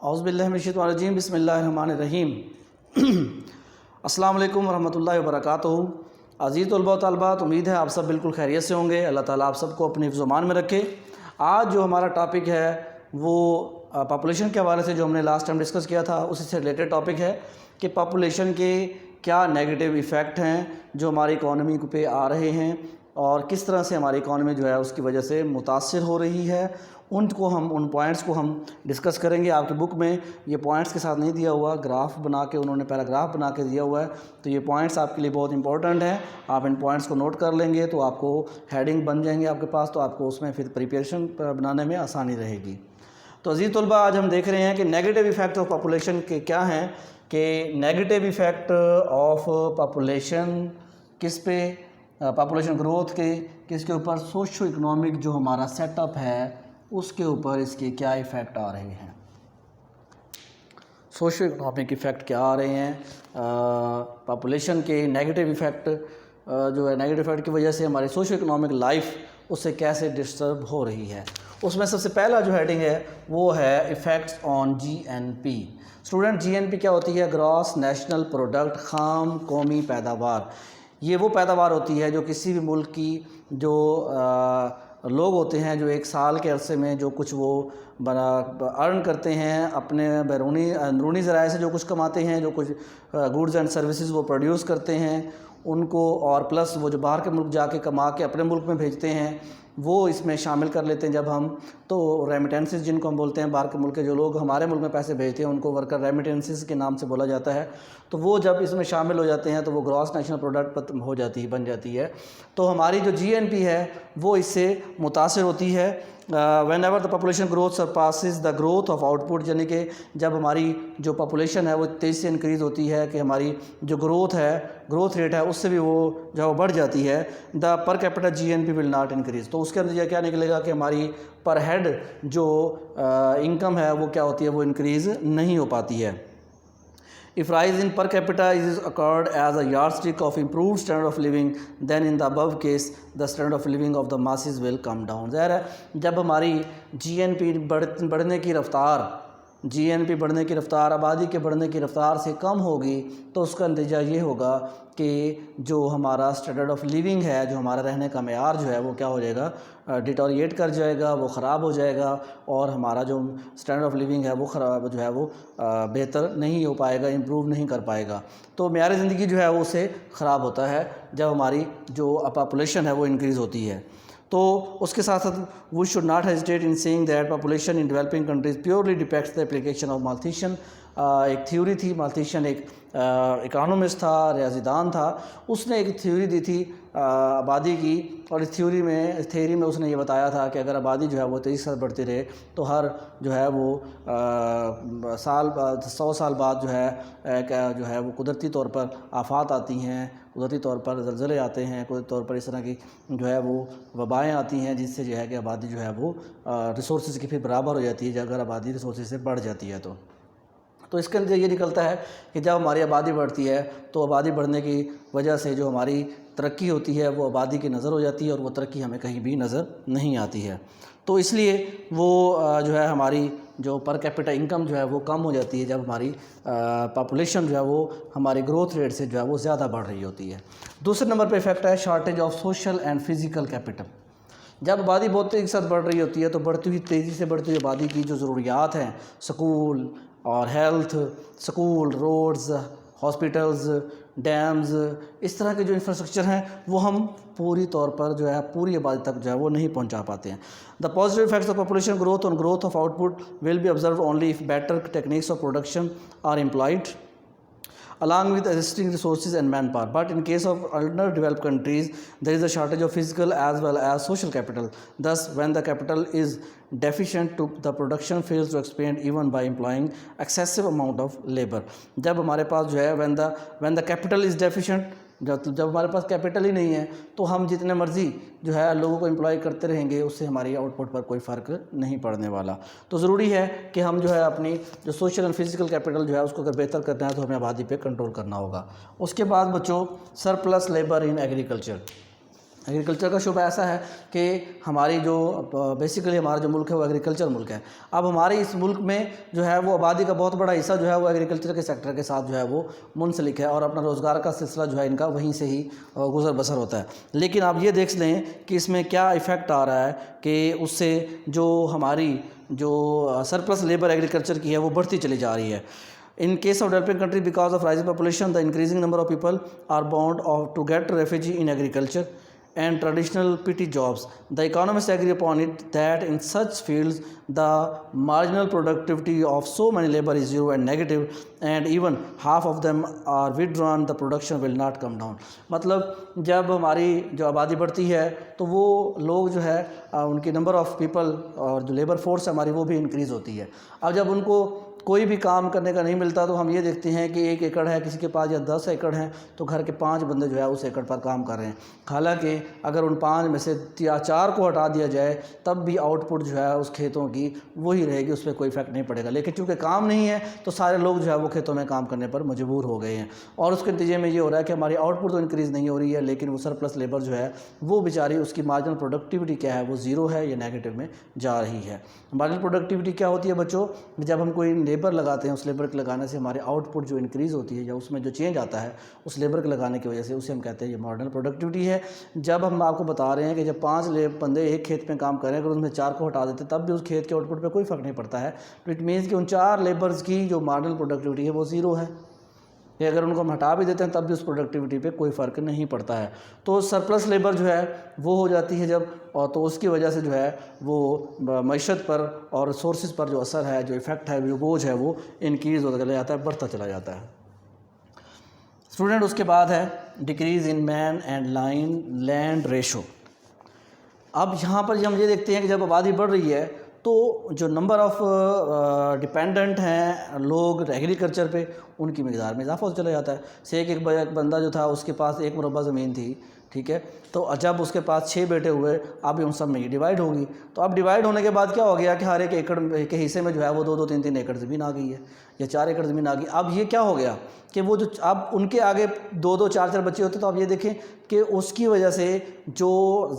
औज़ुबिल्लाहिमिनश्शैतानिर्रजीम बिस्मिल्लाहिर्रहमानिर्रहीम। अस्सलाम वालेकुम वरहमतुल्लाहि वबरकातुहू। अज़ीज़ तलबा व तलबात, उम्मीद है आप सब बिल्कुल खैरियत से होंगे। अल्लाह ताला आप सबको अपने हिफ्ज़-ओ-मान में रखे। आज जो हमारा टॉपिक है वो पॉपुलेशन के हवाले से जो हमने लास्ट टाइम डिस्कस किया था उसी से रिलेटेड टॉपिक है कि पॉपुलेशन के क्या नेगेटिव इफ़ेक्ट हैं जो हमारी इकॉनमी पे आ रहे हैं और किस तरह से हमारी इकॉनमी जो है उसकी वजह से मुतासिर हो रही है। उन पॉइंट्स को हम डिस्कस करेंगे। आपकी बुक में ये पॉइंट्स के साथ नहीं दिया हुआ, ग्राफ बना के उन्होंने पैराग्राफ बना के दिया हुआ है, तो ये पॉइंट्स आपके लिए बहुत इंपॉर्टेंट हैं। आप इन पॉइंट्स को नोट कर लेंगे तो आपको हेडिंग बन जाएंगे आपके पास, तो आपको उसमें फिर प्रिपरेशन बनाने में आसानी रहेगी। तो अज़ीज़ तलबा, आज हम देख रहे हैं कि नेगेटिव इफ़ेक्ट ऑफ पॉपुलेशन के क्या हैं, कि नेगेटिव इफ़ेक्ट ऑफ पॉपुलेशन किस पे, पॉपुलेशन ग्रोथ के किसके ऊपर, सोशो इकनॉमिक जो हमारा सेटअप है उसके ऊपर इसके क्या इफ़ेक्ट आ रहे हैं। सोशो इकनॉमिक इफ़ेक्ट क्या आ रहे हैं पॉपुलेशन के, नेगेटिव इफ़ेक्ट जो है नेगेटिव इफ़ेक्ट की वजह से हमारी सोशो इकनॉमिक लाइफ उससे कैसे डिस्टर्ब हो रही है। उसमें सबसे पहला जो हेडिंग है वो है effects on GNP. Student, GNP क्या होती है? ग्रॉस नेशनल प्रोडक्ट, खाम कौमी पैदावार। ये वो पैदावार होती है जो किसी भी मुल्क की जो लोग होते हैं जो एक साल के अरसे में जो कुछ वो अर्न करते हैं अपने बैरूनी अंदरूनी ज़राए से, जो कुछ कमाते हैं, जो कुछ गुड्स एंड सर्विसेज वो प्रोड्यूस करते हैं उनको, और प्लस वो जो बाहर के मुल्क जाके कमा के अपने मुल्क में भेजते हैं वो इसमें शामिल कर लेते हैं। जब हम तो रेमिटेंसेस जिनको हम बोलते हैं, बाहर के मुल्क के जो लोग हमारे मुल्क में पैसे भेजते हैं उनको वर्कर रेमिटेंसेस के नाम से बोला जाता है। तो वो जब इसमें शामिल हो जाते हैं तो वो ग्रॉस नेशनल प्रोडक्ट हो जाती है, बन जाती है। तो हमारी जो जीएनपी है वो इससे मुतासिर होती है। When ever the population growth surpasses the growth of output, यानी कि जब हमारी जो पॉपुलेशन है वो तेज़ी से इंक्रीज़ होती है कि हमारी जो ग्रोथ रेट है उससे भी वो जो है बढ़ जाती है। The per capita GNP will not increase. तो उसके अंदर क्या निकलेगा कि हमारी पर हेड जो इनकम है वो क्या होती है, वो इंक्रीज़ नहीं हो पाती है। If rise in per capita is occurred as a yardstick of improved standard of living, then in the above case the standard of living of the masses will come down। ज़ाहिर है जब हमारी GNP बढ़ने की रफ़्तार, आबादी के बढ़ने की रफ़्तार से कम होगी तो उसका नतीजा ये होगा कि जो हमारा स्टैंडर्ड ऑफ लिविंग है, जो हमारा रहने का मेयार जो है वो क्या हो जाएगा, डिटोरिएट कर जाएगा, वो ख़राब हो जाएगा और हमारा जो स्टैंडर्ड ऑफ लिविंग है वो ख़राब जो है वो बेहतर नहीं हो पाएगा, इम्प्रूव नहीं कर पाएगा। तो मेयार ज़िंदगी जो है वो उससे ख़राब होता है जब हमारी जो पॉपुलेशन है वो इंक्रीज़ होती है। तो उसके साथ साथ we should not hesitate in saying that population in developing countries purely depicts the application of Malthusian. एक थ्योरी थी, माल्थीशियन एक इकोनॉमिस्ट था, रियाज़ीदान था, उसने एक थ्योरी दी थी आबादी की, और इस थ्योरी में उसने ये बताया था कि अगर आबादी जो है वो तेज़ी से बढ़ती रहे तो हर जो है वो 100 साल बाद जो है वो कुदरती तौर पर आफात आती हैं, कुदरती तौर पर ज़लज़ले आते हैं, कुदरती तौर पर इस तरह की जो है वो वबाएँ आती हैं जिससे जो है कि आबादी जो है वो रिसोर्सेज की फिर बराबर हो जाती है अगर आबादी रिसोर्सेज से बढ़ जाती है। तो इसके अंदर ये निकलता है कि जब हमारी आबादी बढ़ती है तो आबादी बढ़ने की वजह से जो हमारी तरक्की होती है वो आबादी की नज़र हो जाती है और वो तरक्की हमें कहीं भी नज़र नहीं आती है। तो इसलिए वो जो है हमारी जो पर कैपिटा इनकम जो है वो कम हो जाती है जब हमारी पॉपुलेशन जो है वो हमारी ग्रोथ रेट से जो है वो ज़्यादा बढ़ रही होती है। दूसरे नंबर पे इफेक्ट है shortage of social and physical capital. जब आबादी बहुत तेज़ी के साथ बढ़ रही होती है तो तेज़ी से बढ़ती हुई आबादी की जो ज़रूरियात हैं, स्कूल और health, school, roads, hospitals, dams, इस तरह के जो इंफ्रास्ट्रक्चर हैं वो हम पूरी तौर पर जो है पूरी आबादी तक जो है वो नहीं पहुंचा पाते हैं। The positive effects of population growth on growth of output will be observe only if better techniques of production are employed along with existing resources and manpower. But in case of underdeveloped countries, there is a shortage of physical as well as social capital. Thus, when the capital is deficient, the production fails to expand even by employing excessive amount of labor. जब हमारे पास जो है when the capital is deficient, जब हमारे पास capital ही नहीं है तो हम जितने मर्ज़ी जो है लोगों को एम्प्लॉय करते रहेंगे, उससे हमारी आउटपुट पर कोई फ़र्क नहीं पड़ने वाला। तो ज़रूरी है कि हम जो है अपनी जो सोशल एंड फिज़िकल कैपिटल जो है उसको अगर बेहतर करना है तो हमें आबादी पे कंट्रोल करना होगा। उसके बाद बच्चों, surplus labour in agriculture. Agriculture का शुबा ऐसा है कि हमारी जो बेसिकली हमारा जो मुल्क है वो एग्रीकल्चर मुल्क है। अब हमारे इस मुल्क में जो है वो आबादी का बहुत बड़ा हिस्सा जो है वो एग्रीकल्चर के सेक्टर के साथ जो है वो मुंसलिक है और अपना रोज़गार का सिलसिला जो है इनका वहीं से ही गुजर बसर होता है। लेकिन आप ये देख लें कि इसमें क्या इफ़ेक्ट आ रहा है कि उससे जो हमारी जो सरप्लस लेबर एग्रीकल्चर की है वो बढ़ती चली जा रही है। In case of developing country, because of rising population, the increasing number of people are bound to get refugee in agriculture and traditional PT jobs. The economists agree upon it that in such fields, the marginal productivity of so many labor is zero and negative, and even half of them are withdrawn, the production will not come down. मतलब जब हमारी जो आबादी बढ़ती है तो वो लोग जो है उनकी नंबर ऑफ़ पीपल और जो लेबर फोर्स है हमारी वो भी इंक्रीज़ होती है। अब जब उनको कोई भी काम करने का नहीं मिलता तो हम ये देखते हैं कि 1 एकड़ है किसी के पास या 10 एकड़ हैं तो घर के 5 बंदे जो है उस एकड़ पर काम कर रहे हैं। हालांकि अगर उन 5 में से या 4 को हटा दिया जाए तब भी आउटपुट जो है उस खेतों की वही रहेगी, उस पर कोई इफेक्ट नहीं पड़ेगा। लेकिन चूँकि काम नहीं है तो सारे लोग जो है वो खेतों में काम करने पर मजबूर हो गए हैं और उसके नतीजे में ये हो रहा है कि हमारी आउटपुट तो इंक्रीज़ नहीं हो रही है लेकिन वो सरप्लस लेबर जो है वो बेचारी उसकी मार्जिनल प्रोडक्टिविटी क्या है वो ज़ीरो है या नेगेटिव में जा रही है। मार्जिनल प्रोडक्टिविटी क्या होती है बच्चों? जब हम कोई लेबर लगाते हैं उस लेबर के लगाने से हमारे आउटपुट जो इंक्रीज़ होती है या उसमें जो चेंज आता है उस लेबर के लगाने की वजह से उसे हम कहते हैं ये मार्जिनल प्रोडक्टिविटी है। जब हम आपको बता रहे हैं कि जब 5 बंदे एक खेत में काम कर रहे हैं अगर उनमें 4 को हटा देते तब भी उस खेत के आउटपुट पे कोई फ़र्क नहीं पड़ता है। तो इट मीन्स कि उन 4 लेबर्स की जो मार्जिनल प्रोडक्टिविटी है वो ज़ीरो है कि अगर उनको हम हटा भी देते हैं तब भी उस प्रोडक्टिविटी पे कोई फ़र्क नहीं पड़ता है। तो सरप्लस लेबर जो है वो हो जाती है जब, और तो उसकी वजह से जो है वो मईशत पर और रिसोर्स पर जो असर है, जो इफ़ेक्ट है, जो बोझ है वो इंक्रीज़ होता चला जाता है, बढ़ता चला जाता है। स्टूडेंट उसके बाद है decrease in man and land ratio. अब यहाँ पर हम ये देखते हैं कि जब आबादी बढ़ रही है तो जो नंबर ऑफ़ डिपेंडेंट हैं लोग एग्रीकल्चर पे उनकी मकदार में इजाफा होता चला जाता है। से एक बंदा जो था उसके पास 1 मुरब्बा ज़मीन थी, ठीक है, तो जब उसके पास 6 बेटे हुए अब उन सब में ये डिवाइड होगी। तो अब डिवाइड होने के बाद क्या हो गया कि हर एक एकड़ के हिस्से में जो है वो 2-2, 3-3 एकड़ ज़मीन आ गई है या 4 एकड़ ज़मीन आ गई। अब ये क्या हो गया कि वो जो अब उनके आगे 2-2, 4-4 बच्चे होते तो अब ये देखें कि उसकी वजह से जो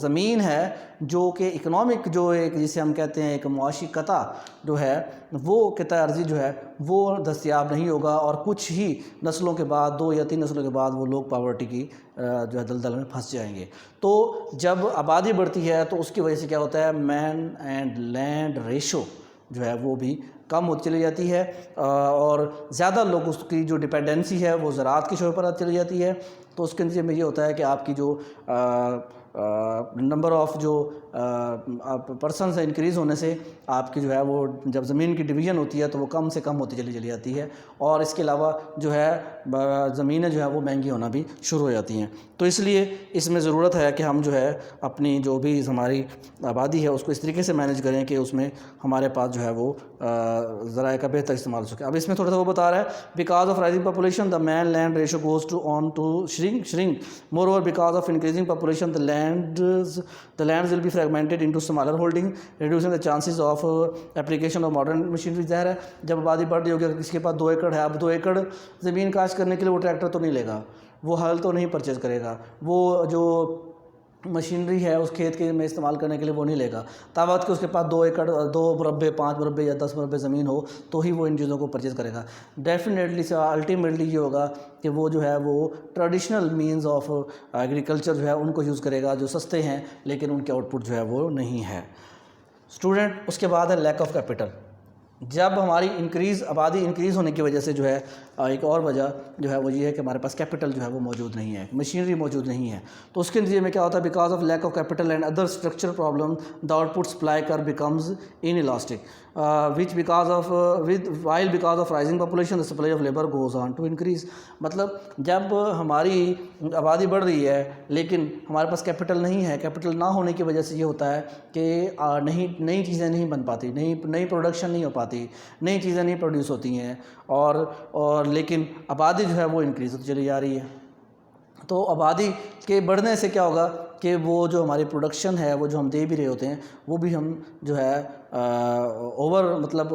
ज़मीन है जो कि इकनॉमिक जो एक जिसे हम कहते हैं एक मुआशी कता जो है वो किता अर्जी जो है वो दस्तयाब नहीं होगा और कुछ ही नस्लों के बाद 2 या 3 नस्लों के बाद वो लोग पॉवर्टी की जो है दलदल में फंस जाएंगे। तो जब आबादी बढ़ती है तो उसकी वजह से क्या होता है मैन एंड लैंड रेशो जो है वो भी कम होती चली जाती है और ज़्यादा लोग उसकी जो डिपेंडेंसी है वो ज़राअत के शोबे पर चली जाती है। तो उसके नतीजे में ये होता है कि आपकी जो नंबर ऑफ़ जो पर्सनस इंक्रीज़ होने से आपकी जो है वो जब ज़मीन की डिवीज़न होती है तो वो कम से कम होती चली जाती है और इसके अलावा जो है ज़मीनें जो है वो महंगी होना भी शुरू हो जाती हैं। तो इसलिए इसमें ज़रूरत है कि हम जो है अपनी जो भी हमारी आबादी है उसको इस तरीके से मैनेज करें कि उसमें हमारे पास जो है वो ज़राए का बेहतर इस्तेमाल हो सके। अब इसमें थोड़ा सा वो बता रहा है because of rising population the man land ratio goes to shrink moreover because of increasing population the lands will be fragmented into smaller holding reducing the chances of application of modern machinery। ज़ाहिर है जब आबादी बढ़ रही होगी अगर किसी के पास 2 एकड़ है, अब 2 एकड़ ज़मीन काश्त करने के लिए वो ट्रैक्टर तो नहीं लेगा, वो हल तो नहीं परचेज़ करेगा, वो जो मशीनरी है उस खेत के में इस्तेमाल करने के लिए वो नहीं लेगा। तावत के उसके पास 2 एकड़ 2 मुरब्बे 5 मुरब्बे या 10 मुरब्बे ज़मीन हो तो ही वो इन चीज़ों को परचेज़ करेगा। डेफिनेटली से अल्टीमेटली ये होगा कि वो जो है वो ट्रेडिशनल मींस ऑफ एग्रीकल्चर जो है उनको यूज़ करेगा जो सस्ते हैं लेकिन उनके आउटपुट जो है वो नहीं है। स्टूडेंट उसके बाद है लैक ऑफ कैपिटल। जब हमारी आबादी इंक्रीज़ होने की वजह से जो है एक और वजह जो है वो ये है कि हमारे पास कैपिटल जो है वो मौजूद नहीं है, मशीनरी मौजूद नहीं है। तो उसके नतीजे में क्या होता है because of lack of capital and other structural problem the output supply curve becomes inelastic which because of rising population the supply of labor goes on to increase। मतलब जब हमारी आबादी बढ़ रही है लेकिन हमारे पास कैपिटल नहीं है, कैपिटल ना होने की वजह से ये होता है कि नई चीज़ें नहीं बन पाती, नई प्रोडक्शन नहीं हो पाती, नई चीज़ें नहीं प्रोड्यूस होती हैं और लेकिन आबादी जो है वो इंक्रीज़ होती चली जा रही है। तो आबादी के बढ़ने से क्या होगा कि वो जो हमारी प्रोडक्शन है वो जो हम दे भी रहे होते हैं वो भी हम जो है ओवर मतलब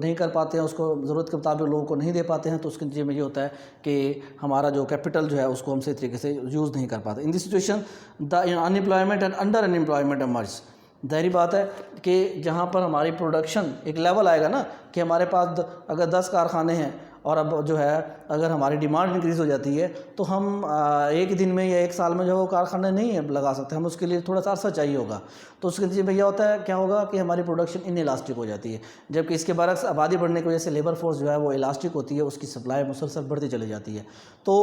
नहीं कर पाते हैं, उसको ज़रूरत के मुताबिक लोगों को नहीं दे पाते हैं। तो उसके नतीजे में ये होता है कि हमारा जो कैपिटल जो है उसको हम सही तरीके से यूज़ नहीं कर पाते। In this situation the unemployment and under unemployment emerge. ज़ाहिर बात है कि जहाँ पर हमारी प्रोडक्शन एक लेवल आएगा ना कि हमारे पास अगर 10 कारखाने हैं और अब जो है अगर हमारी डिमांड इंक्रीज़ हो जाती है तो हम एक दिन में या एक साल में जो वो कारखाने नहीं लगा सकते, हम उसके लिए थोड़ा सा अर्सा चाहिए होगा। तो उसके नतीजे में यह होता है क्या होगा कि हमारी प्रोडक्शन इनइलास्टिक हो जाती है, जबकि इसके बरक्स आबादी बढ़ने की वजह से लेबर फोर्स जो है वो इलास्टिक होती है, उसकी सप्लाई मुसलसल बढ़ती चली जाती है। तो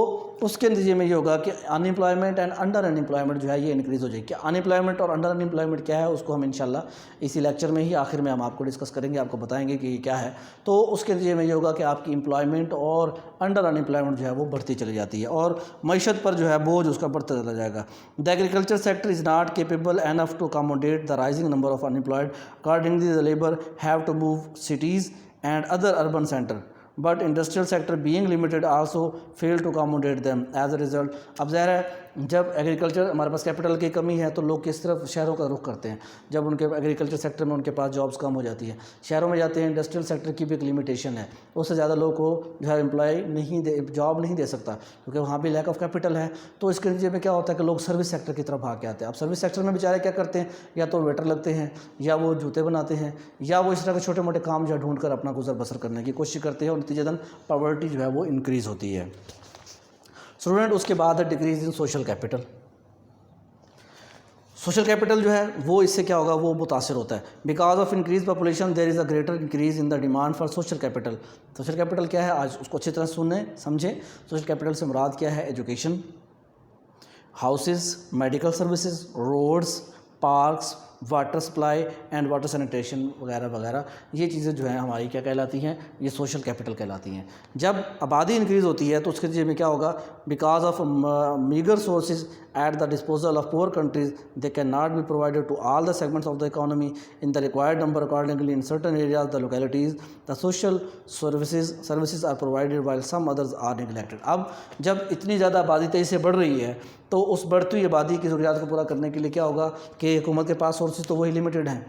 उसके नतीजे में ये होगा कि अनएम्प्लॉयमेंट एंड अंडर अनएम्प्लॉयमेंट जो है ये इंक्रीज़ हो जाएगी। अनएम्प्लॉयमेंट और अंडर अनएम्प्लॉयमेंट क्या है उसको हम इंशाल्लाह इसी लेक्चर में ही आखिर में हम आपको डिस्कस करेंगे, आपको बताएंगे कि क्या है। तो उसके नतीजे में ये होगा कि आपकी एम्प्लॉयमेंट और अंडर अनएम्प्लॉयमेंट जो है वो बढ़ती चली जाती है और मईशत पर जो है बोझ उसका बढ़ता चला जाएगा। The agriculture sector is not capable enough to accommodate the rising number of unemployed, accordingly the labour have to move cities and other urban centre, but industrial sector being limited also fail to accommodate them as a result. अब ज़ाहिर है जब agriculture हमारे पास capital की कमी है तो लोग किस तरफ शहरों का रुख करते हैं, जब उनके एग्रीकल्चर सेक्टर में उनके पास जॉब्स कम हो जाती है शहरों में जाते हैं। इंडस्ट्रियल सेक्टर की भी एक लिमिटेशन है, उससे ज़्यादा लोगों को जो है एम्प्लॉय नहीं दे जॉब नहीं दे सकता क्योंकि वहाँ भी लैक ऑफ कैपिटल है। तो इसके नतीजे में क्या होता है कि लोग सर्विस सेक्टर की तरफ भाग के आते हैं। अब सर्विस सेक्टर में बेचारे क्या करते हैं, या तो वेटर लगते हैं या वो जूते बनाते हैं या वो इस तरह के छोटे मोटे काम जो है ढूंढ कर अपना गुजर बसर करने की कोशिश करते हैं और नतीजतन पॉवर्टी जो है वो इंक्रीज़ होती है। स्टूडेंट उसके बाद है decrease in social capital. Social capital जो है वो इससे क्या होगा वो मुतासर होता है। Because of increase population there is a greater increase in the demand for social capital. Social capital क्या है आज उसको अच्छी तरह सुने समझें। सोशल कैपिटल से मुराद क्या है, education, houses, medical services, roads, parks, water supply and water sanitation वगैरह वगैरह, ये चीज़ें जो हैं हमारी क्या कहलाती हैं, ये सोशल कैपिटल कहलाती हैं। जब आबादी इंक्रीज़ होती है तो उसके नतीजे में क्या होगा, because of meagre sources at the disposal of poor countries, they cannot be provided to all the segments of the economy in the required number. Accordingly, in certain areas, the localities, the social services are provided while some others are neglected. अब जब इतनी ज़्यादा आबादी तेज़ी से बढ़ रही है तो उस बढ़ती हुई आबादी की ज़रूरियात को पूरा करने के लिए क्या होगा कि हुकूमत के पास सोर्सेज तो वही लिमिटेड हैं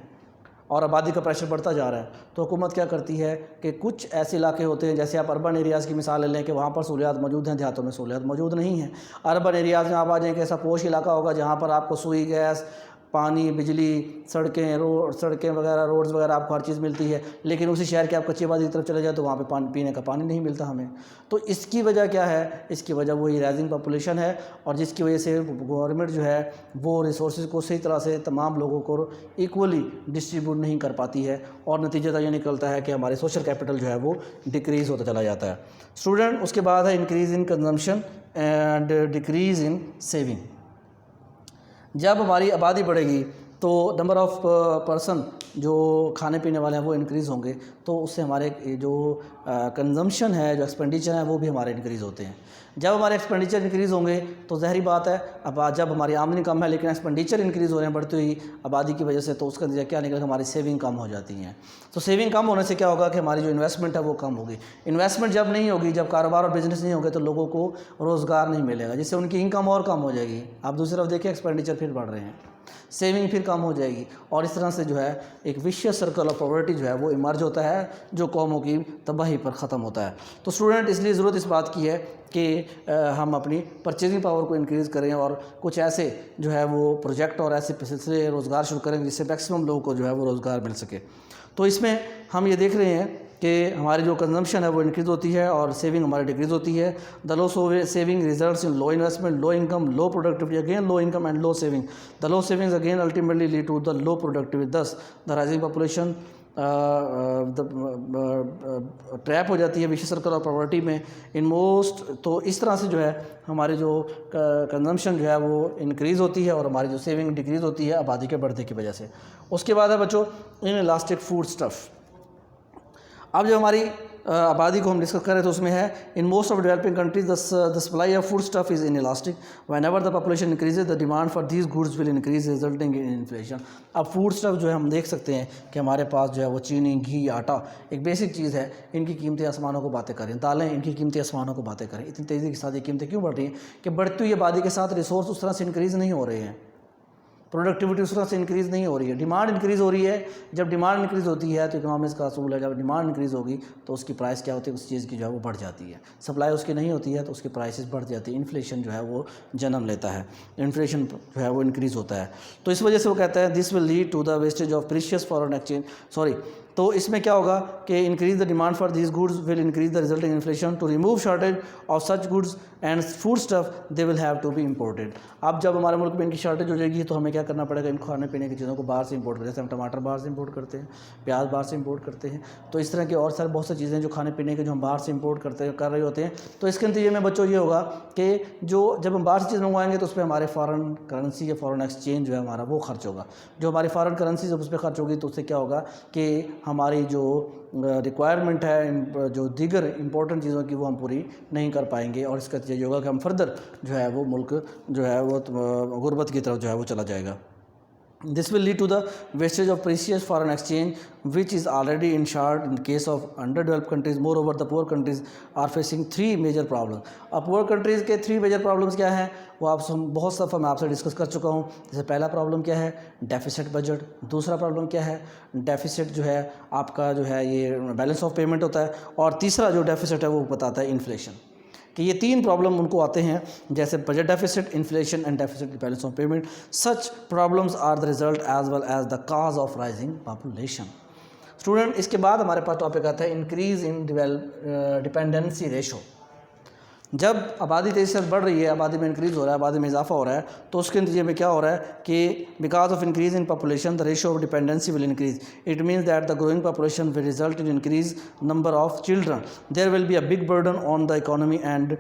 और आबादी का प्रेशर बढ़ता जा रहा है। तो हुकूमत क्या करती है कि कुछ ऐसे इलाके होते हैं, जैसे आप अर्बन एरियाज़ की मिसाल ले लें कि वहाँ पर सहूलियात मौजूद हैं, देहातों में सहूलियात मौजूद नहीं हैं। अर्बन एरियाज़ में आप आ जाएँ कि ऐसा पोश इलाका होगा जहाँ पर आपको सुई, गैस, पानी, बिजली, सड़कें वगैरह, रोड्स वगैरह आपको हर चीज़ मिलती है, लेकिन उसी शहर के आप कच्ची आबादी की तरफ चले जाए तो वहाँ पे पानी पीने का पानी नहीं मिलता हमें। तो इसकी वजह क्या है, इसकी वजह वही राइजिंग पॉपुलेशन है और जिसकी वजह से गवर्नमेंट जो है वो रिसोर्स को सही तरह से तमाम लोगों को इक्वली डिस्ट्रीब्यूट नहीं कर पाती है और नतीजा ये निकलता है कि हमारे सोशल कैपिटल जो है वो डिक्रीज़ होता चला जाता है। स्टूडेंट उसके बाद है increase in consumption and decrease in saving. जब हमारी आबादी बढ़ेगी तो नंबर ऑफ़ पर्सन जो खाने पीने वाले हैं वो इंक्रीज़ होंगे, तो उससे हमारे जो कंजम्पशन है, जो एक्सपेंडिचर है, वो भी हमारे इंक्रीज़ होते हैं। जब हमारे एक्सपेंडिचर इंक्रीज़ होंगे तो ज़ाहिर बात है अब जब हमारी आमदनी कम है लेकिन एक्सपेंडिचर इंक्रीज़ हो रहे हैं बढ़ती हुई आबादी की वजह से, तो उसका नतीजा क्या निकलेगा, हमारी सेविंग कम हो जाती हैं। तो सेविंग कम होने से क्या होगा कि हमारी जो इन्वेस्टमेंट है वो कम होगी। इन्वेस्टमेंट जब नहीं होगी, जब कारोबार और बिजनेस नहीं होंगे तो लोगों को रोज़गार नहीं मिलेगा, जिससे उनकी इनकम और कम हो जाएगी। आप दूसरी तरफ देखिए एक्सपेंडिचर फिर बढ़ रहे हैं, सेविंग फिर कम हो जाएगी और इस तरह से जो है एक विशियस सर्कल ऑफ पॉवर्टी जो है वो इमर्ज होता है जो कौमों की तबाही पर ख़त्म होता है। तो स्टूडेंट इसलिए ज़रूरत इस बात की है कि हम अपनी परचेजिंग पावर को इंक्रीज़ करें और कुछ ऐसे जो है वो प्रोजेक्ट और ऐसे सिलसिले रोज़गार शुरू करें जिससे मैक्सिमम लोगों को जो है वो रोज़गार मिल सके। तो इसमें हम ये देख रहे हैं कि हमारी जो कंजम्पशन है वो इंक्रीज़ होती है और सेविंग हमारी डिक्रीज़ होती है। The low saving results in low investment, low income, low productivity, again low income and low saving. The low savings again ultimately lead to the low productivity, thus the rising population trap हो जाती है विशेष circle of poverty में in most. तो इस तरह से जो है हमारी जो कंजम्पशन जो है वो इंक्रीज़ होती है और हमारी जो सेविंग डिक्रीज़ होती है आबादी के बढ़ने की वजह से। उसके बाद है बच्चों इन इलास्टिक फूड स्टफ़। अब जो हमारी आबादी को हम डिस्कस करें तो उसमें है in most of developing countries the supply of food stuff is in elastic, when ever the population increases the demand for these goods will increase resulting in inflation. अब फूड स्टफ जो है हम देख सकते हैं कि हमारे पास जो है वो चीनी, घी, आटा एक बेसिक चीज़ है, इनकी कीमतें आसमानों को बातें करें, दालें इनकी कीमतें आसमानों को बातें करें। इतनी तेज़ी के साथ ये कीमतें क्यों बढ़ रही हैं कि बढ़ती हुई आबादी के साथ रिसोर्स उस तरह से इंक्रीज़ नहीं हो रहे हैं। प्रोडक्टिविटी उस तरह से इंक्रीज़ नहीं हो रही है, डिमांड इंक्रीज़ हो रही है। जब डिमांड इंक्रीज़ होती है तो इकोनॉमिक्स का असूल है, जब डिमांड इंक्रीज़ होगी तो उसकी प्राइस क्या होती है, उस चीज़ की जो है वो बढ़ जाती है। सप्लाई उसकी नहीं होती है तो उसकी प्राइसेस बढ़ जाती है, इन्फ्लेशन जो है वो जन्म लेता है, इन्फ्लेशन जो है वो इंक्रीज़ होता है। तो इस वजह से वो कहता है this will lead to the wastage of precious foreign exchange, sorry, तो इसमें क्या होगा कि increase the demand for this goods will increase the resulting inflation, to remove shortage of such goods and food stuff they will have to be imported. अब जब हमारे मुल्क में इनकी शॉर्टेज हो जाएगी तो हमें क्या करना पड़ेगा, इन खाने पीने की चीज़ों को बाहर से इंपोर्ट करें। जैसे हम टमाटर बाहर से इंपोर्ट करते हैं, प्याज बाहर से इंपोर्ट करते हैं, तो इस तरह की और सारे बहुत सी चीज़ें जो खाने पीने के जो हम बाहर से इंपोर्ट कर रहे होते हैं। तो इसके नतीजे में बच्चों ये होगा कि जो जब हम बाहर से चीज़ मंगवाएंगे तो उस पर हमारे फॉरेन करेंसी या फॉरेन एक्सचेंज जो है हमारा वो खर्च होगा। जो हमारी फॉरेन करेंसी जब उस पर खर्च होगी तो उससे क्या होगा कि हमारी जो रिक्वायरमेंट है जो दीगर इंपॉर्टेंट चीज़ों की वो हम पूरी नहीं कर पाएंगे, और इसका नतीजा ये होगा कि हम फर्दर जो है वो मुल्क जो है वो गुर्बत की तरफ जो है वो चला जाएगा। This will lead to the wastage of precious foreign exchange, which is already ensured in the case of underdeveloped countries. Moreover, the poor countries are facing three major problems. अब poor countries के three major problems क्या हैं वो आप बहुत दफ़ा मैं आपसे डिस्कस कर चुका हूँ। जैसे पहला प्रॉब्लम क्या है, डेफिसिट बजट। दूसरा प्रॉब्लम क्या है, डेफिसिट जो है आपका जो है ये बैलेंस ऑफ पेमेंट होता है। और तीसरा जो डेफिसिट है वो बताता है इन्फ्लेशन। कि ये तीन प्रॉब्लम उनको आते हैं, जैसे budget deficit, inflation and deficit balance of payment. Such problems are the result as well as the cause of rising population. Student, इसके बाद हमारे पास टॉपिक आता है इंक्रीज इन डिपेंडेंसी रेशो। जब आबादी तेज़ी से बढ़ रही है, आबादी में इंक्रीज़ हो रहा है, आबादी में इजाफा हो रहा है, तो उसके नतीजे में क्या हो रहा है कि because of increase in population the ratio of dependency will increase. It means that the growing population will result in increase number of children. There will be a big burden on the economy and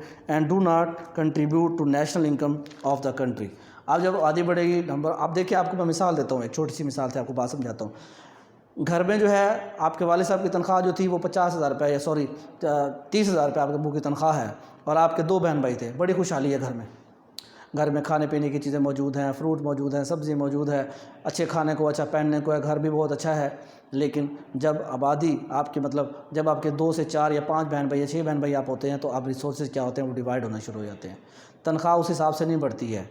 do not contribute to national income of the country. अब जब आबादी बढ़ेगी, number, आप देखिए, आपको मैं मिसाल देता हूँ, एक छोटी सी मिसाल से आपको बात समझाता हूँ। घर में जो है आपके वालिद साहब की तनख्वाह जो थी वो 50,000 रुपये, या सॉरी 30,000 रुपये आपके अब्बू की तनख्वाह है, और आपके 2 बहन भाई थे। बड़ी खुशहाली है घर में, घर में खाने पीने की चीज़ें मौजूद हैं, फ्रूट मौजूद हैं, सब्ज़ी मौजूद है, अच्छे खाने को, अच्छा पहनने को है, घर भी बहुत अच्छा है। लेकिन जब आबादी आपकी मतलब जब आपके 2 से 4 या 5 बहन भाई या 6 बहन भाई आप होते हैं तो आप रिसोर्सेज क्या होते हैं वो डिवाइड होना शुरू हो जाते हैं, तनख्वाह उस हिसाब से नहीं बढ़ती है।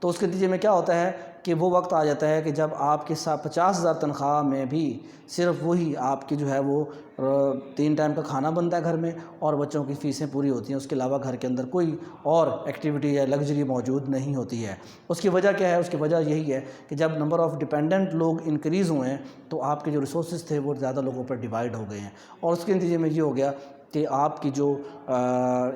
तो उसके नतीजे में क्या होता है कि वो वक्त आ जाता है कि जब आपके साथ 50,000 तनख्वाह में भी सिर्फ वही आपकी जो है वो 3 टाइम का खाना बनता है घर में, और बच्चों की फ़ीसें पूरी होती हैं। उसके अलावा घर के अंदर कोई और एक्टिविटी या लग्जरी मौजूद नहीं होती है। उसकी वजह क्या है, उसकी वजह यही है कि जब नंबर ऑफ़ डिपेंडेंट लोग इंक्रीज़ हुए हैं तो आपके जो रिसोर्स थे वो ज़्यादा लोगों पर डिवाइड हो गए हैं, और उसके नतीजे में ये हो गया कि आपकी जो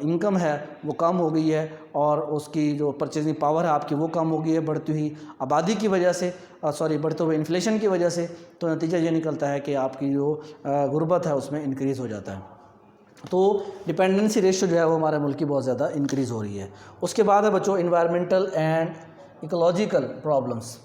इनकम है वो कम हो गई है, और उसकी जो परचेजिंग पावर है आपकी वो कम हो गई है बढ़ती हुई आबादी की वजह से, बढ़ते हुए इन्फ्लेशन की वजह से। तो नतीजा ये निकलता है कि आपकी जो गुर्बत है उसमें इंक्रीज़ हो जाता है। तो डिपेंडेंसी रेशियो जो है वो हमारे मुल्क की बहुत ज़्यादा इंक्रीज़ हो रही है। उसके बाद है बच्चों environmental and ecological problems.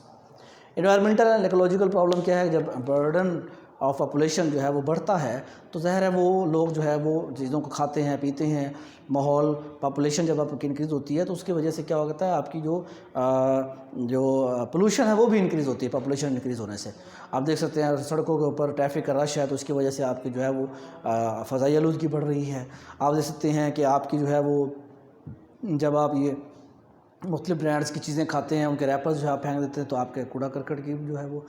Environmental and ecological problem क्या है, जब बर्डन ऑफ पॉपुलेशन जो है वो बढ़ता है तो ज़ाहिर है वो लोग जो है वो चीज़ों को खाते हैं, पीते हैं, माहौल, पॉपुलेशन जब आपकी इंक्रीज़ होती है तो उसकी वजह से क्या होता है, आपकी जो पोल्यूशन है वो भी इंक्रीज़ होती है पॉपुलेशन इंक्रीज़ होने से। आप देख सकते हैं सड़कों के ऊपर ट्रैफिक का रश है तो उसकी वजह से आपकी जो है वो फ़ज़ाई आलूदगी बढ़ रही है। आप देख सकते हैं कि आपकी जो है वो जब आप ये मुख्तलिफ ब्रांड्स की चीज़ें खाते हैं, उनके रैपर्स जो है आप फेंक देते हैं तो आपके कूड़ा करकट की जो है वो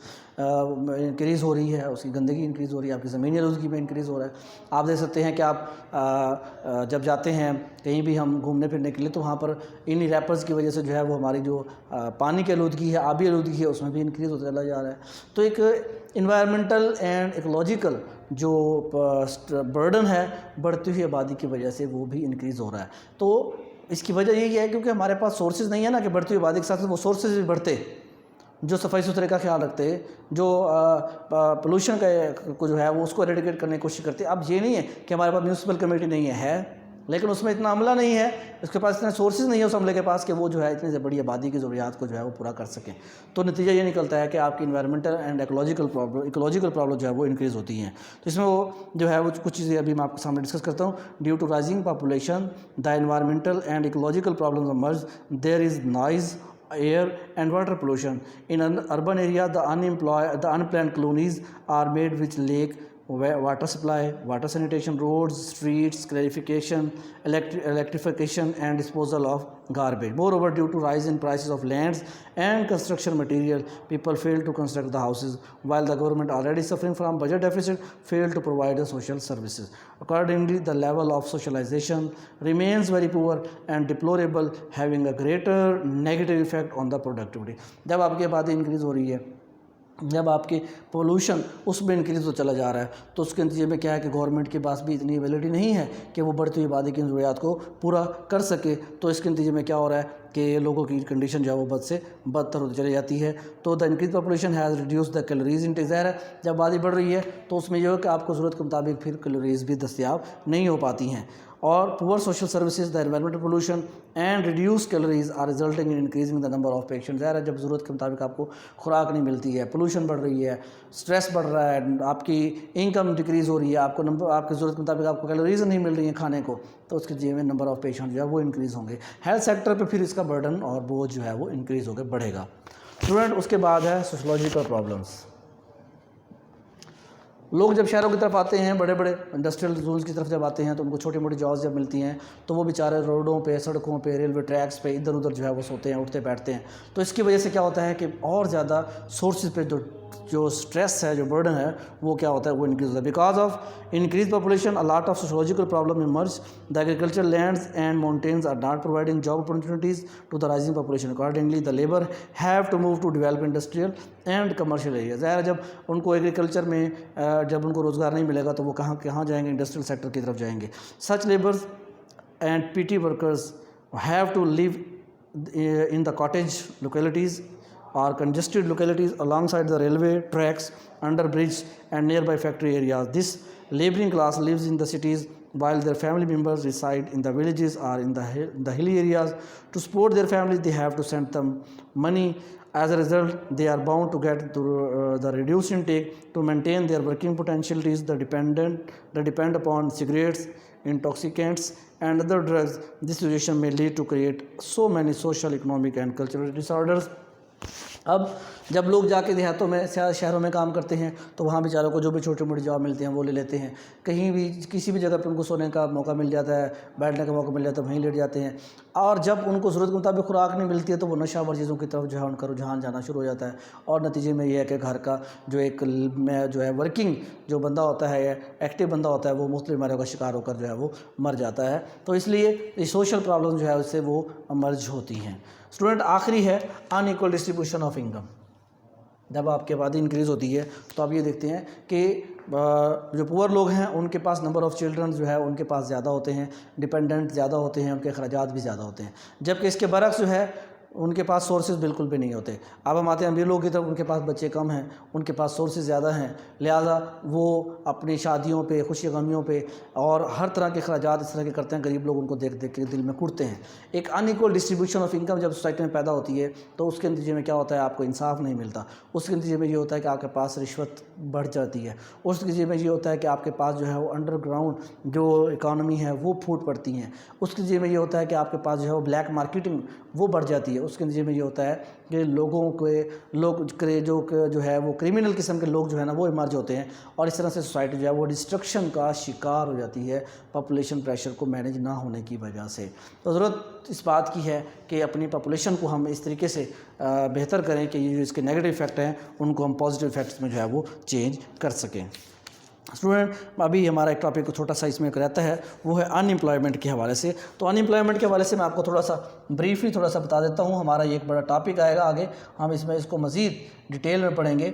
इंक्रीज़ हो रही है, उसकी गंदगी इंक्रीज़ हो रही है, आपकी ज़मीनी आलूदगी में इंक्रीज़ हो रहा है। आप देख सकते हैं कि आप जब जाते हैं कहीं भी हम घूमने फिरने के लिए तो वहाँ पर इन्हीं रैपर्स की वजह से जो है वो हमारी जो पानी की आलूदगी है, आबी आलूदगी है, उसमें भी इंक्रीज़ होता चला जा रहा है। तो एक इन्वायरमेंटल एंड इकोलॉजिकल जो बर्डन है बढ़ती हुई आबादी की वजह से वो भी इंक्रीज़ हो रहा है। तो इसकी वजह यही है क्योंकि हमारे पास सोर्सेज नहीं है ना कि बढ़ती हुई आबादी के साथ वो सोर्सेज भी बढ़ते, जो सफाई सुथरे का ख्याल रखते, जो पोल्यूशन का को जो है वो उसको एरेडिकेट करने की कोशिश करते। अब ये नहीं है कि हमारे पास म्यूनसिपल कमेटी नहीं है लेकिन उसमें इतना अमला नहीं है, उसके पास इतने सोर्सेज नहीं है उस अमले के पास कि वो जो है इतनी बड़ी आबादी की ज़रूरियात को जो है वो पूरा कर सकें। तो नतीजा ये निकलता है कि आपकी इन्वायरमेंटल एंड इकोलॉजिकल प्रॉब्लम जो है वो इंक्रीज़ होती हैं। तो इसमें वो जो है वो कुछ चीज़ें अभी मैं आपके सामने डिस्कस करता हूँ। Due to rising population the environmental and ecological problems emerge, there is noise, air and water pollution. In an urban area, the unplanned colonies are made which lack water supply, water sanitation, roads, streets, clarification, electrification and disposal of garbage. Moreover, due to rise in prices of lands and construction material, people fail to construct the houses, while the government, already suffering from budget deficit, failed to provide the social services. Accordingly, the level of socialization remains very poor and deplorable, having a greater negative effect on the productivity. जब आपकी आबादी increase हो रही है, जब आपके pollution उसमें increase तो चला जा रहा है, तो उसके नतीजे में क्या है कि गवर्नमेंट के पास भी इतनी एबिलिटी नहीं है कि वो बढ़ती हुई आबादी की ज़रूरियात को पूरा कर सके। तो इसके नतीजे में क्या हो रहा है कि लोगों की कंडीशन जो है वो बद से बदतर होती चली जाती है। तो the increase population has reduce the calories intake. ज़ाहिर है जब आबादी बढ़ रही है तो उसमें यह है कि आपको ज़रूरत के मुताबिक फिर कैलोरीज भी दस्तियाब नहीं हो पाती हैं। और poor social services, the environmental pollution and reduce calories are resulting in increasing the number of patient. ज़ाहिर है जब ज़रूरत के मुताबिक आपको खुराक नहीं मिलती है, पोल्यूशन बढ़ रही है, स्ट्रेस बढ़ रहा है, आपकी इनकम डिक्रीज़ हो रही है, आपकी ज़रूरत के मुताबिक आपको कैलोरीज नहीं मिल रही हैं खाने को, तो उसके जीवन में नंबर ऑफ पेशेंट जो है वो इंक्रीज़ होंगे। हेल्थ सेक्टर पर फिर इसका बर्डन और बोझ जो है वो इंक्रीज़ होकर बढ़ेगा। स्टूडेंट, उसके बाद है सोशोलॉजिकल प्रॉब्लम्स। लोग जब शहरों की तरफ आते हैं, बड़े बड़े इंडस्ट्रियल जोन्स की तरफ जब आते हैं, तो उनको छोटी मोटी जॉब्स जब मिलती हैं तो वो बेचारे रोडों पे, सड़कों पे, रेलवे ट्रैक्स पे इधर उधर जो है वो सोते हैं, उठते बैठते हैं। तो इसकी वजह से क्या होता है कि और ज़्यादा सोर्सेज पे जो स्ट्रेस है, जो बर्डन है, वो क्या होता है, वो इंक्रीज होता है। Because of increase population, a lot of sociological problem emerge. The agriculture lands and mountains are not providing job opportunities to the rising population. Accordingly the labour have to move to develop industrial and commercial area. ज़ाहिर है जब उनको agriculture में जब उनको रोज़गार नहीं मिलेगा तो वो कहाँ जाएंगे, इंडस्ट्रियल सेक्टर की तरफ जाएंगे। Such labours and petty workers have to live in the cottage localities or congested localities alongside the railway tracks, under bridge and nearby factory areas. This laboring class lives in the cities while their family members reside in the villages or in the hilly areas. To support their families, they have to send them money. As a result, they are bound to get the reduced intake to maintain their working potentialities. They depend upon cigarettes, intoxicants and other drugs. This situation may lead to create so many social, economic and cultural disorders. अब जब लोग जाके देहातों में, शहरों में काम करते हैं तो वहाँ बेचारों को जो भी छोटी मोटी जॉब मिलती हैं वो ले लेते हैं। कहीं भी किसी भी जगह पे उनको सोने का मौका मिल जाता है, बैठने का मौका मिल जाता है, वहीं लेट जाते हैं। और जब उनको ज़रूरत के मुताबिक खुराक नहीं मिलती है तो वो नशावर चीज़ों की तरफ जो है उनका रुझान जाना शुरू हो जाता है। और नतीजे में ये है कि घर का जो है वर्किंग जो बंदा होता है, एक्टिव बंदा होता है, वो मुख्तलिफ बीमारियों का शिकार होकर जो है वो मर जाता है। तो इसलिए ये सोशल प्रॉब्लम जो है उससे वो मर्ज होती हैं। स्टूडेंट, आखिरी है अनइक्वल डिस्ट्रीब्यूशन ऑफ इनकम। जब आपकी आबादी इंक्रीज़ होती है तो आप ये देखते हैं कि जो पुअर लोग हैं उनके पास नंबर ऑफ़ चिल्ड्रन जो है उनके पास ज़्यादा होते हैं, डिपेंडेंट ज़्यादा होते हैं, उनके अखराजात भी ज़्यादा होते हैं। जबकि इसके बरक्स जो है उनके पास सोर्सेज बिल्कुल भी नहीं होते। अब हम आते हैं अमीर लोगों की तरफ, उनके पास बच्चे कम हैं, उनके पास सोर्सेज ज़्यादा हैं, लिहाजा वो अपनी शादियों पे, खुशी गमियों पे और हर तरह के अखराजात इस तरह के करते हैं। गरीब लोग उनको देख देख के दिल में कुटते हैं। एक अनइक्वल डिस्ट्रीब्यूशन ऑफ इनकम जब सोसाइटी में पैदा होती है तो उसके नतीजे में क्या होता है, आपको इंसाफ नहीं मिलता। उसके नतीजे में ये होता है कि आपके पास रिश्वत बढ़ जाती है। उसके नतीजे में ये होता है कि आपके पास जो है वो अंडरग्राउंड जो इकानमी है वो फूट पड़ती हैं। उसके नतीजे में ये होता है कि आपके पास जो है वो ब्लैक मार्केटिंग वो बढ़ जाती है। उसके नतीजे में ये होता है कि जो है वो क्रिमिनल किस्म के लोग जो है ना वो इमर्ज होते हैं और इस तरह से सोसाइटी जो है वो डिस्ट्रक्शन का शिकार हो जाती है पॉपुलेशन प्रेशर को मैनेज ना होने की वजह से। तो ज़रूरत इस बात की है कि अपनी पॉपुलेशन को हम इस तरीके से बेहतर करें कि ये जो इसके नेगेटिव इफ़ेक्ट हैं उनको हम पॉजिटिव इफ़ेक्ट्स में जो है वो चेंज कर सकें। स्टूडेंट, अभी हमारा एक टॉपिक छोटा सा इसमें रहता है, वो है अनएम्प्लॉयमेंट के हवाले से। तो अनएम्प्लॉयमेंट के हवाले से मैं आपको थोड़ा सा ब्रीफली थोड़ा सा बता देता हूँ। हमारा ये एक बड़ा टॉपिक आएगा आगे, हम इसको मज़ीद डिटेल में पढ़ेंगे।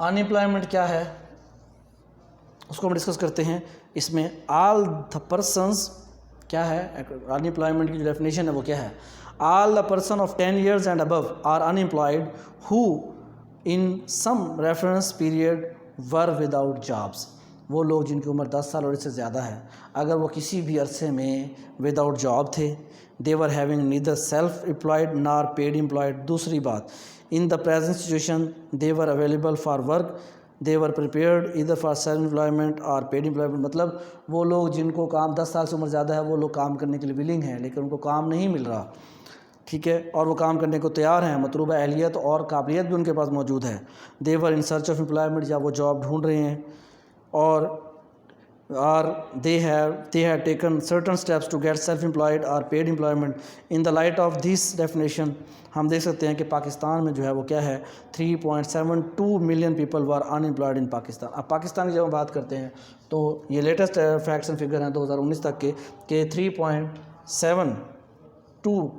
अनएम्प्लॉयमेंट क्या है उसको हम डिस्कस करते हैं। इसमें ऑल द पर्सन्स क्या है, अनएम्प्लॉयमेंट की जो डेफिनेशन है वो क्या है। All the person of 10 years and above are unemployed who in some reference period were without jobs। वो लोग जिनकी उम्र 10 साल और इससे ज़्यादा है, अगर वो किसी भी अरसे में विदाउट जॉब थे, they were having neither self employed nor paid employed। दूसरी बात, in the present situation they were available for work, they were prepared either for self employment or paid employment। मतलब वो लोग जिनको काम 10 साल से उम्र ज़्यादा है वो लोग काम करने के लिए विलिंग हैं लेकिन उनको काम नहीं मिल रहा। ठीक है, और वो काम करने को तैयार हैं, मतलूबा अहलियत और काबिलियत भी उनके पास मौजूद है। दे वर इन सर्च ऑफ एम्प्लॉयमेंट, या वो जॉब ढूंढ रहे हैं, और they have taken certain steps to get self employed or paid employment. In the light of this definition, हम देख सकते हैं कि पाकिस्तान में जो है वो क्या है, 3.72 million people were unemployed in Pakistan. अब पाकिस्तान की जब हम बात करते हैं तो ये लेटेस्ट फैक्ट्स एंड फिगर हैं 2019 तक के 3.72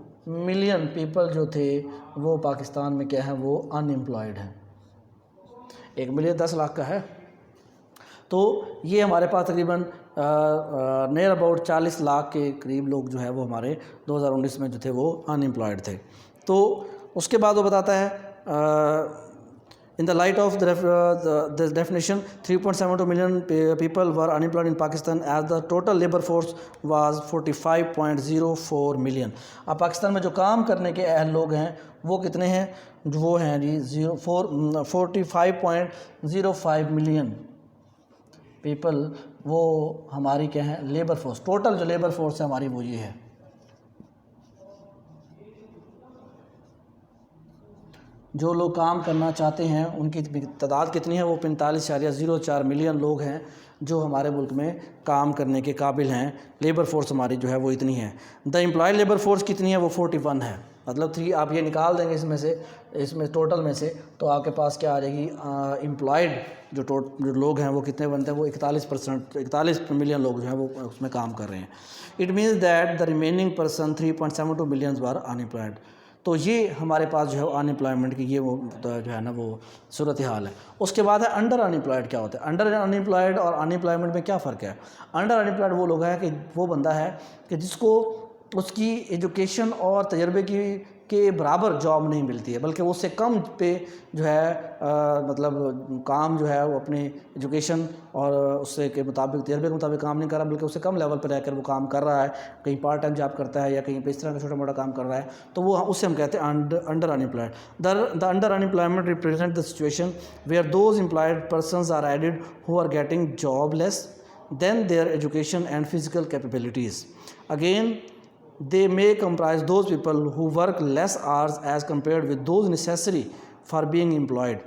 मिलियन पीपल जो थे वो पाकिस्तान में क्या है, वो अनएम्प्लॉयड हैं। 1 मिलियन 10 लाख का है, तो ये हमारे पास तकरीबन नियर अबाउट 40 लाख के करीब लोग जो है वो हमारे 2019 में जो थे वो अनएम्प्लॉयड थे। तो उसके बाद वो बताता है in the light of the definition 3.72 million people were unemployed in Pakistan as the total labour force was 45.04 million. अब पाकिस्तान में जो काम करने के अहल लोग हैं वो कितने हैं, वो हैं जी 45.05 मिलियन पीपल, वो हमारी क्या है, लेबर फोर्स। टोटल जो लेबर फोर्स है हमारी वो ये है। जो लोग काम करना चाहते हैं उनकी तादाद कितनी है, वो 45.04 मिलियन लोग हैं जो हमारे मुल्क में काम करने के काबिल हैं। लेबर फोर्स हमारी जो है वो इतनी है। द एम्प्लॉय लेबर फोर्स कितनी है, वो 41 है। मतलब 3 आप ये निकाल देंगे इसमें टोटल में से, तो आपके पास क्या आ जाएगी, एम्प्लॉयड जो लोग हैं वो कितने बनते हैं, वो 41 मिलियन लोग जो हैं वो उसमें काम कर रहे हैं। It means that the remaining person 3.72 million were unemployed. तो ये हमारे पास जो है अनएम्प्लॉयमेंट की ये वो जो है ना वो सूरत हाल है। उसके बाद है अंडर अनएम्प्लॉयड। क्या होता है अंडर अनएम्प्लॉयड और अनएम्प्लॉयमेंट में क्या फ़र्क है? अंडर अनएम्प्लॉयड वो लोग हैं कि वो बंदा है कि जिसको उसकी एजुकेशन और तजर्बे के बराबर जॉब नहीं मिलती है, बल्कि उससे कम पे जो है मतलब काम जो है वो अपनी एजुकेशन और उससे के मुताबिक तजर्बे के मुताबिक काम नहीं कर रहा, बल्कि उससे कम लेवल पर रहकर वो काम कर रहा है, कहीं पार्ट टाइम जॉब करता है या कहीं पे इस तरह का छोटा मोटा काम कर रहा है, तो वो उससे हम कहते हैं under unemployed. The under unemployment represent the situation where those employed persons are added who are getting jobless then their education and physical capabilities. Again they may comprise those people who work less hours as compared with those necessary for being employed.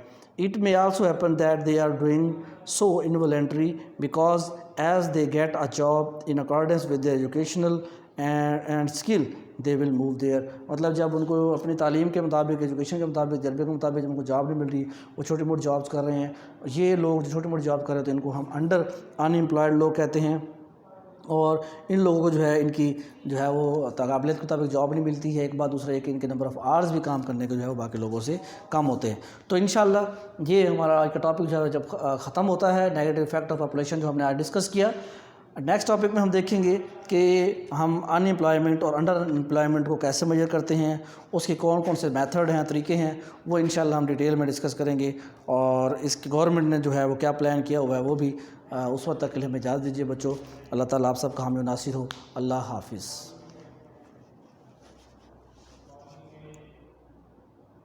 It may also happen that they are doing so involuntarily because as they get a job in accordance with their educational and skill they will move there। मतलब जब उनको अपनी तालीम के मुताबिक, education के मुताबिक, तजर्बे के मुताबिक जब उनको जॉब नहीं मिल रही, वो छोटी मोटी जॉब्स कर रहे हैं, ये लोग जो छोटी मोटी जॉब कर रहे थे इनको हम अंडर अनएम्प्लॉयड लोग कहते हैं। और इन लोगों को जो है इनकी जो है वो काबिलियत के मुताबिक जॉब नहीं मिलती है। एक बात, दूसरा है कि इनके नंबर ऑफ़ आवर्स भी काम करने के जो है वो बाकी लोगों से कम होते हैं। तो इंशाल्लाह ये हमारा आज का टॉपिक जो है जब ख़त्म होता है, नेगेटिव इफेक्ट ऑफ पॉपुलेशन जो हमने आज डिस्कस किया। नेक्स्ट टॉपिक में हम देखेंगे कि हम अनएम्प्लॉयमेंट और अंडर एम्प्लॉयमेंट को कैसे मेजर करते हैं, उसके कौन कौन से मेथड हैं, तरीके हैं, वो इंशाल्लाह हम डिटेल में डिस्कस करेंगे। और इसकी गवर्नमेंट ने जो है वो क्या प्लान किया हुआ है वो भी उस वक्त तक के लिए हमें इजाज़त दीजिए बच्चों। अल्लाह ताला आप सबका हामी नासिर हो। अल्लाह हाफिज़।